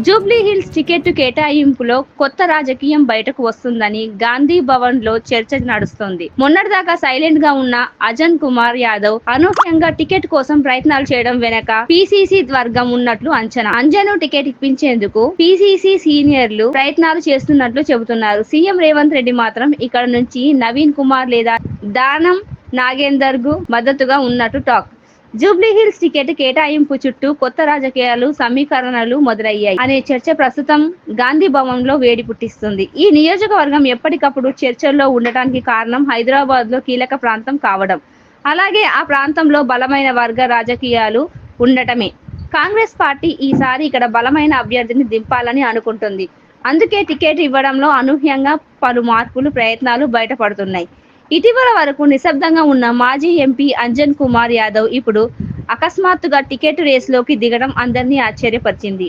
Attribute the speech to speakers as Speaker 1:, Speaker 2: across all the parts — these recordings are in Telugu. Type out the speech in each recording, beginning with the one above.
Speaker 1: జూబ్లీ హిల్స్ టికెట్ కేటాయింపులో కొత్త రాజకీయం బయటకు వస్తుందని గాంధీ భవన్ లో చర్చ నడుస్తోంది. మొన్నటిదాకా సైలెంట్ గా ఉన్న అజన్ కుమార్ యాదవ్ అనూహ్యంగా టికెట్ కోసం ప్రయత్నాలు చేయడం వెనక పీసీసీ వర్గం ఉన్నట్లు అంచనా. అంజను టికెట్ ఇప్పించేందుకు పీసీసీ సీనియర్లు ప్రయత్నాలు చేస్తున్నట్లు చెబుతున్నారు. సీఎం రేవంత్ రెడ్డి మాత్రం ఇక్కడ నుంచి నవీన్ కుమార్ లేదా దానం నాగేందర్ కు మద్దతుగా ఉన్నట్టు టాక్. జూబ్లీహిల్స్ టికెట్ కేటాయింపు చుట్టూ కొత్త రాజకీయాలు సమీకరణలు మొదలయ్యాయి అనే చర్చ ప్రస్తుతం గాంధీ భవన్ లో వేడి పుట్టిస్తుంది. ఈ నియోజకవర్గం ఎప్పటికప్పుడు చర్చల్లో ఉండటానికి కారణం హైదరాబాద్ లో కీలక ప్రాంతం కావడం, అలాగే ఆ ప్రాంతంలో బలమైన వర్గ రాజకీయాలు ఉండటమే. కాంగ్రెస్ పార్టీ ఈసారి ఇక్కడ బలమైన అభ్యర్థిని దింపాలని అనుకుంటుంది. అందుకే టికెట్ ఇవ్వడంలో అనూహ్యంగా పలు మార్పులు ప్రయత్నాలు బయటపడుతున్నాయి. ఇటీవల వరకు నిశ్శబ్దంగా ఉన్న మాజీ ఎంపీ అంజన్ కుమార్ యాదవ్ ఇప్పుడు అకస్మాత్తుగా టికెట్ రేసులోకి దిగడం అందరినీ ఆశ్చర్యపరిచింది.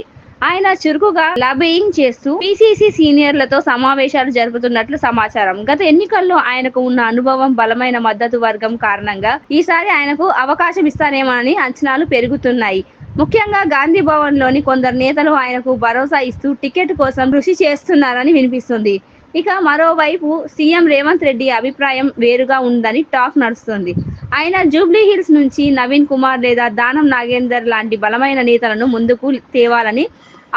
Speaker 1: ఆయన చురుకుగా లాబియింగ్ చేస్తూ పీసీసీ సీనియర్లతో సమావేశాలు జరుపుతున్నట్లు సమాచారం. గత ఎన్నికల్లో ఆయనకు ఉన్న అనుభవం, బలమైన మద్దతు వర్గం కారణంగా ఈసారి ఆయనకు అవకాశం ఇస్తారేమోనని అంచనాలు పెరుగుతున్నాయి. ముఖ్యంగా గాంధీ భవన్ లోని కొందరు నేతలు ఆయనకు భరోసా ఇస్తూ టికెట్ కోసం కృషి చేస్తున్నారని వినిపిస్తుంది. ఇక మరోవైపు సీఎం రేవంత్ రెడ్డి అభిప్రాయం వేరుగా ఉందని టాక్ నడుస్తుంది. ఆయన జూబ్లీ హిల్స్ నుంచి నవీన్ కుమార్ లేదా దానం నాగేందర్ లాంటి బలమైన నేతలను ముందుకు తేవాలని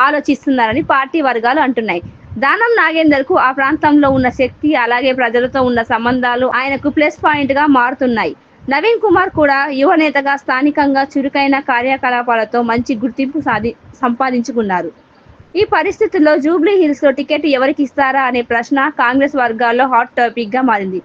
Speaker 1: ఆలోచిస్తున్నారని పార్టీ వర్గాలు అంటున్నాయి. దానం నాగేందర్ కు ఆ ప్రాంతంలో ఉన్న శక్తి, అలాగే ప్రజలతో ఉన్న సంబంధాలు ఆయనకు ప్లస్ పాయింట్ గా మారుతున్నాయి. నవీన్ కుమార్ కూడా యువ నేతగా స్థానికంగా చురుకైన కార్యకలాపాలతో మంచి గుర్తింపు సంపాదించుకున్నారు. ఈ పరిస్థితుల్లో జూబ్లీ హిల్స్ లో టికెట్ ఎవరికి ఇస్తారా అనే ప్రశ్న కాంగ్రెస్ వర్గాల్లో హాట్ టాపిక్ గా మారింది.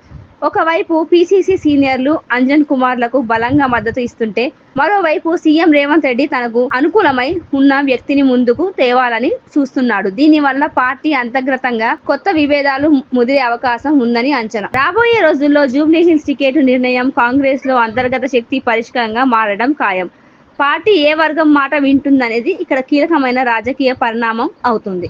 Speaker 1: ఒకవైపు పీసీసీ సీనియర్లు అంజన్ కుమార్లకు బలంగా మద్దతు ఇస్తుంటే, మరోవైపు సీఎం రేవంత్ రెడ్డి తనకు అనుకూలమై ఉన్న వ్యక్తిని ముందుకు తేవాలని చూస్తున్నాడు. దీనివల్ల పార్టీ అంతర్గతంగా కొత్త విభేదాలు ముదిరే అవకాశం ఉందని అంచనా. రాబోయే రోజుల్లో జూబ్లీ హిల్స్ టికెట్ నిర్ణయం కాంగ్రెస్ లో అంతర్గత శక్తి పరిష్కారంగా మారడం ఖాయం. పార్టీ ఏ వర్గం మాట వింటుందనేది ఇక్కడ కీలకమైన రాజకీయ పరిణామం అవుతుంది.